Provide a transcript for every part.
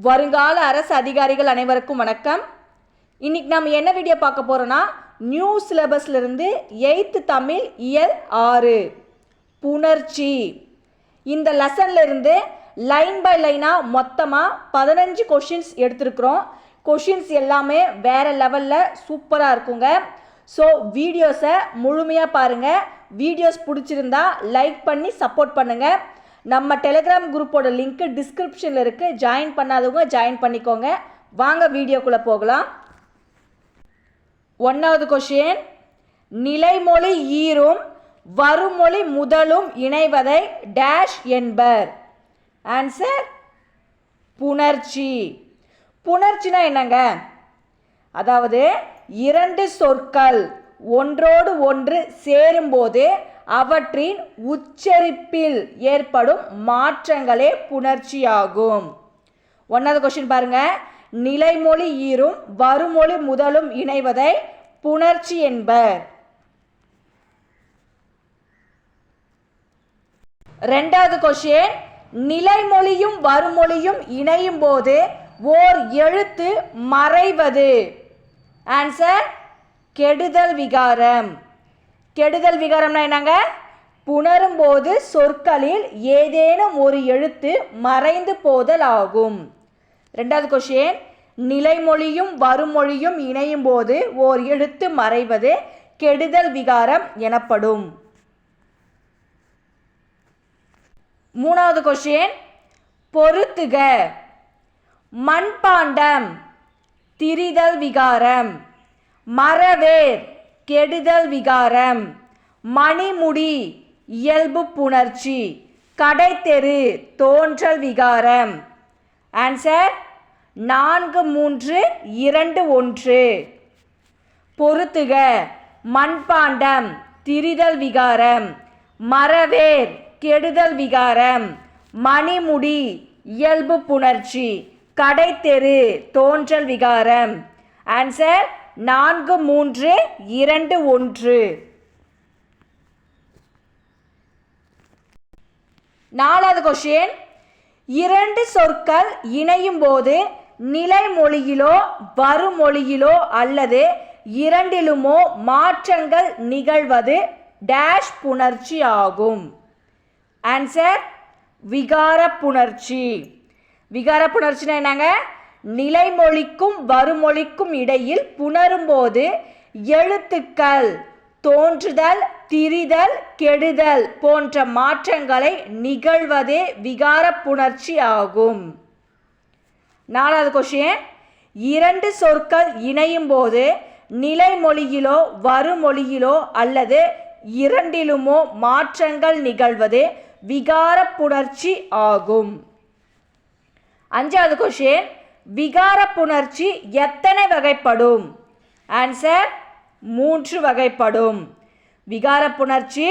வருங்கால அரசு அதிகாரிகள் அனைவருக்கும் வணக்கம். இன்னைக்கு நம்ம என்ன வீடியோ பார்க்க போறோம்னா, நியூ சிலபஸ்ல இருந்து 8th தமிழ் இயல் 6 புணர்ச்சி. இந்த லெசன்ல இருந்து லைன் பை லைனா மொத்தமா 15 கொஸ்டின்ஸ் எடுத்திருக்கிறோம். கொஸ்டின்ஸ் எல்லாமே வேற லெவல்ல சூப்பரா இருக்குங்க. ஸோ வீடியோஸை முழுமையாக பாருங்க. வீடியோஸ் பிடிச்சிருந்தா லைக் பண்ணி சப்போர்ட் பண்ணுங்க. நம்ம டெலிகிராம் குரூப்போட லிங்க் டிஸ்கிரிப்ஷனில் இருக்குது. ஜாயின் பண்ணாதவங்க ஜாயின் பண்ணிக்கோங்க. வாங்க வீடியோக்குள்ளே போகலாம். 1வது கொஷின், நிலைமொழி ஈரும் வருமொழி முதலும் இணைவதை டேஷ் என்பர். ஆன்சர் புணர்ச்சி. புணர்ச்சினா என்னங்க? அதாவது இரண்டு சொற்கள் ஒன்றோடு ஒன்று சேரும்போது அவற்றின் உச்சரிப்பில் ஏற்படும் மாற்றங்களே புணர்ச்சியாகும். 1வது கொஸ்டின் பாருங்க, நிலைமொழி ஈரும் வருமொழி முதலும் இணைவதை புணர்ச்சி என்பர். 2வது கொஸ்டின், நிலைமொழியும் வருமொழியும் இணையும் போது ஓர் எழுத்து மறைவது. ஆன்சர் கெடுதல் விகாரம். கெடுதல் விகாரம்னா என்னங்க? புணரும் போது சொற்களில் ஏதேனும் ஒரு எழுத்து மறைந்து போதல் ஆகும். 2வது கொஸ்டின், நிலைமொழியும் வருமொழியும் இணையும் போது ஓர் எழுத்து மறைவது கெடுதல் விகாரம் எனப்படும். 3வது கொஸ்டின், பொறுத்துக. மண்பாண்டம் திரிதல் விகாரம், மரவேர் கெடுதல் விகாரம், மணிமுடி இயல்பு புணர்ச்சி, கடைத்தெரு தோன்றல் விகாரம். ஆன்சர் 4, 3, 2, 1. பொறுத்துக, மண்பாண்டம் திரிதல் விகாரம், மரவேர் கெடுதல் விகாரம், மணிமுடி இயல்பு புணர்ச்சி, கடைத்தெரு தோன்றல் விகாரம். ஆன்சர் 4, 3, 2, 1. 4வது கொஸ்டின், இரண்டு சொற்கள் இணையும் போது நிலைமொழியிலோ வருமொழியிலோ அல்லது இரண்டிலுமோ மாற்றங்கள் நிகழ்வது டேஷ் புணர்ச்சி ஆகும். ஆன்சர் விகார புணர்ச்சி. விகார புணர்ச்சினா என்னங்க? நிலைமொழிக்கும் வருமொழிக்கும் இடையில் புணரும்போது எழுத்துக்கள் தோன்றுதல், திரிதல், கெடுதல் போன்ற மாற்றங்களை நிகழ்வதே விகார புணர்ச்சி ஆகும். 4வது கொஸ்டின், இரண்டு சொற்கள் இணையும் போது நிலைமொழியிலோ வருமொழியிலோ அல்லது இரண்டிலுமோ மாற்றங்கள் நிகழ்வது விகார புணர்ச்சி ஆகும். 5வது கொஸ்டின், விகார புணர்ச்சி எத்தனை வகைப்படும்? ஆன்சர் 3 வகைப்படும். விகார புணர்ச்சி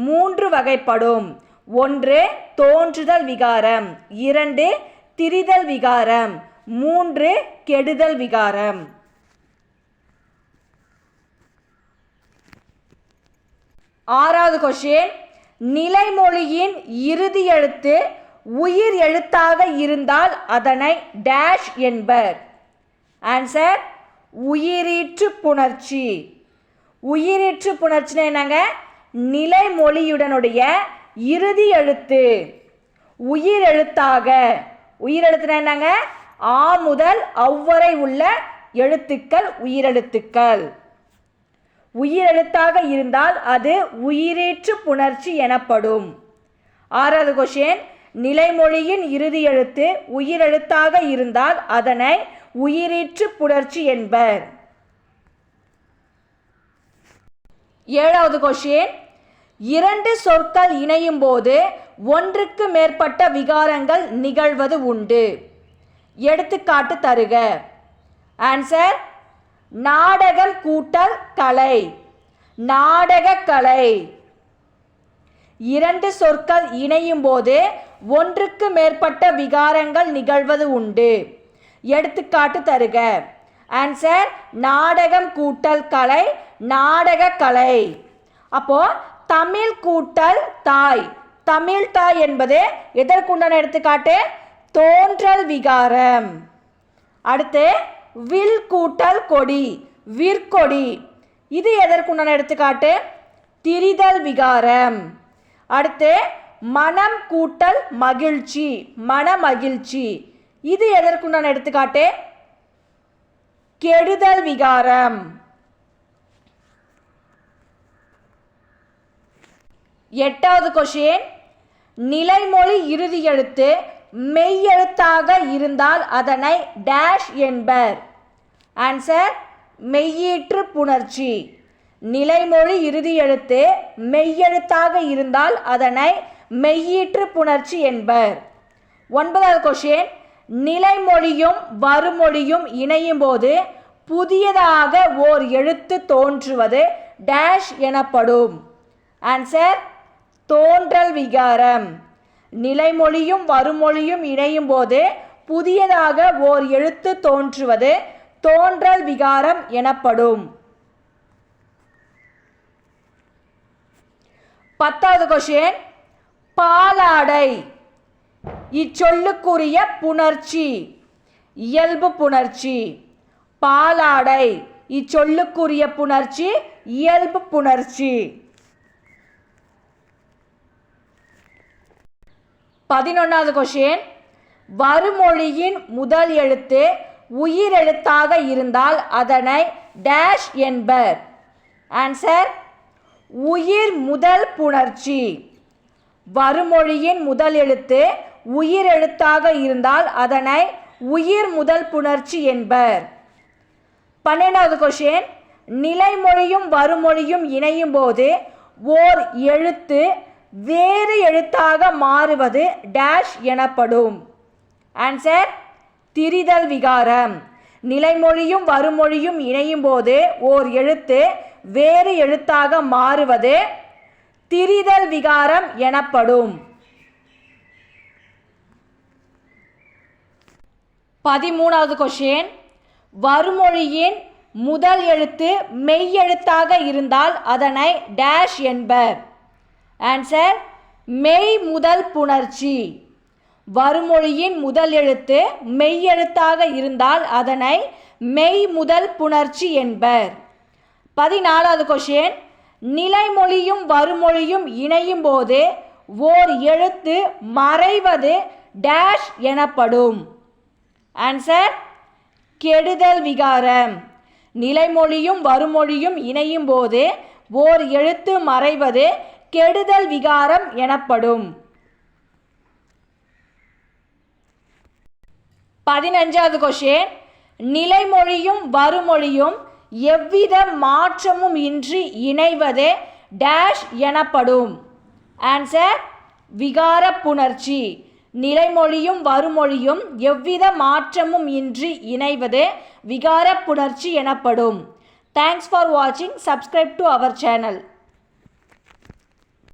3 வகைப்படும். 1 தோன்றுதல் விகாரம், 2 திரிதல் விகாரம், 3 கெடுதல் விகாரம். 6வது கொஸ்டின், நிலைமொழியின் இறுதி எழுத்து உயிர் எழுத்தாக இருந்தால் அதனை டேஷ் என்பர். ஆன்சர் உயிரீற்று புணர்ச்சி. உயிரீற்று புணர்ச்சினா என்னங்க? நிலைமொழியுடனுடைய இறுதி எழுத்து உயிர் எழுத்தாக. உயிர் எழுத்துனா என்னங்க? ஆ முதல் அவ்வரை உள்ள எழுத்துக்கள் உயிரெழுத்துக்கள். உயிரெழுத்தாக இருந்தால் அது உயிரீற்று புணர்ச்சி எனப்படும். 6வது கொஸ்டின், நிலைமொழியின் இறுதி எழுத்து உயிரெழுத்தாக இருந்தால் அதனை உயிரீற்று புணர்ச்சி என்பர். 7வது கொஸ்டின், இரண்டு சொற்கள் இணையும் போது ஒன்றுக்கு மேற்பட்ட விகாரங்கள் நிகழ்வது உண்டு. எடுத்துக்காட்டு தருக. ஆன்சர் நாடகம் கூட்டல் கலை, நாடக கலை. இரண்டு சொற்கள் இணையும் போது ஒன்றுக்கு மேற்பட்ட விகாரங்கள் நிகழ்வது உண்டு. எடுத்துக்காட்டு தருக. ஆன்சர் நாடகம் கூட்டல் கலை, நாடக கலை. அப்போ தமிழ் கூட்டல் தாய், தமிழ் தாய் என்பது எதற்குண்டான எடுத்துக்காட்டு? தோன்றல் விகாரம். அடுத்து வில் கூட்டல் கொடி, விற்கொடி. இது எதற்குண்டான எடுத்துக்காட்டு? திரிதல் விகாரம். அடுத்து மனம் கூட்டல் மகிழ்ச்சி, மனமகிழ்ச்சி. இது எதற்குண்டான எடுத்துக்காட்டு? கெடுதல் விகாரம். எட்டாவது கொஸ்டின், நிலைமொழி இறுதி எழுத்து மெய் எழுத்தாக இருந்தால் அதனை டேஷ் என்பர். ஆன்சர் மெய்யீற்று புணர்ச்சி. நிலைமொழி இறுதி எழுத்து மெய்யெழுத்தாக இருந்தால் அதனை மெய்யீற்று புணர்ச்சி என்பர். ஒன்பதாவது கொஸ்டின், நிலைமொழியும் வருமொழியும் இணையும் போது புதியதாக ஓர் எழுத்து தோன்றுவது டேஷ் எனப்படும். ஆன்சர் தோன்றல் விகாரம். நிலைமொழியும் வருமொழியும் இணையும் போது புதியதாக ஓர் எழுத்து தோன்றுவது தோன்றல் விகாரம் எனப்படும். பத்தாவது கொஸ்டின், பாலாடை இச்சொல்லுக்குரிய புணர்ச்சி இயல்பு புணர்ச்சி. பாலாடை இச்சொல்லுக்குரிய புணர்ச்சி இயல்பு புணர்ச்சி. 11வது கொஸ்டின், வருமொழியின் முதல் எழுத்து உயிரெழுத்தாக இருந்தால் அதனை டேஷ் என்பர். ஆன்சர் உயிர் முதல் புணர்ச்சி. வருமொழியின் முதல் எழுத்து உயிரெழுத்தாக இருந்தால் அதனை உயிர் முதல் புணர்ச்சி என்பர். 12வது கொஸ்டின், நிலைமொழியும் வருமொழியும் இணையும் போது ஓர் எழுத்து வேறு எழுத்தாக மாறுவது டேஷ் எனப்படும். ஆன்சர் திரிதல் விகாரம். நிலைமொழியும் வருமொழியும் இணையும் போது ஓர் எழுத்து வேறு எழுத்தாக மாறுவது திரிதல் விகாரம் எனப்படும். 13வது கொஸ்டின், வருமொழியின் முதல் எழுத்து மெய் எழுத்தாக இருந்தால் அதனை டேஷ் என்பர். ஆன்சர் மெய் முதல் புணர்ச்சி. வருமொழியின் முதல் எழுத்து மெய் எழுத்தாக இருந்தால் அதனை மெய் முதல் புணர்ச்சி என்பர். 14வது கொஸ்டின், நிலைமொழியும் வருமொழியும் இணையும் போது ஓர் எழுத்து மறைவது டேஷ் எனப்படும். ஆன்சர் கெடுதல் விகாரம். நிலைமொழியும் வருமொழியும் இணையும் போது ஓர் எழுத்து மறைவது கெடுதல் விகாரம் எனப்படும். 15வது கொஸ்டின், நிலைமொழியும் வருமொழியும் எவ்வித மாற்றமும் இன்றி இணைவது டேஷ் எனப்படும். ஆன்சர் விகார புணர்ச்சி. நிலைமொழியும் வருமொழியும் எவ்வித மாற்றமும் இன்றி இணைவது விகார புணர்ச்சி எனப்படும். தேங்க்ஸ் ஃபார் வாட்சிங். Subscribe to our channel.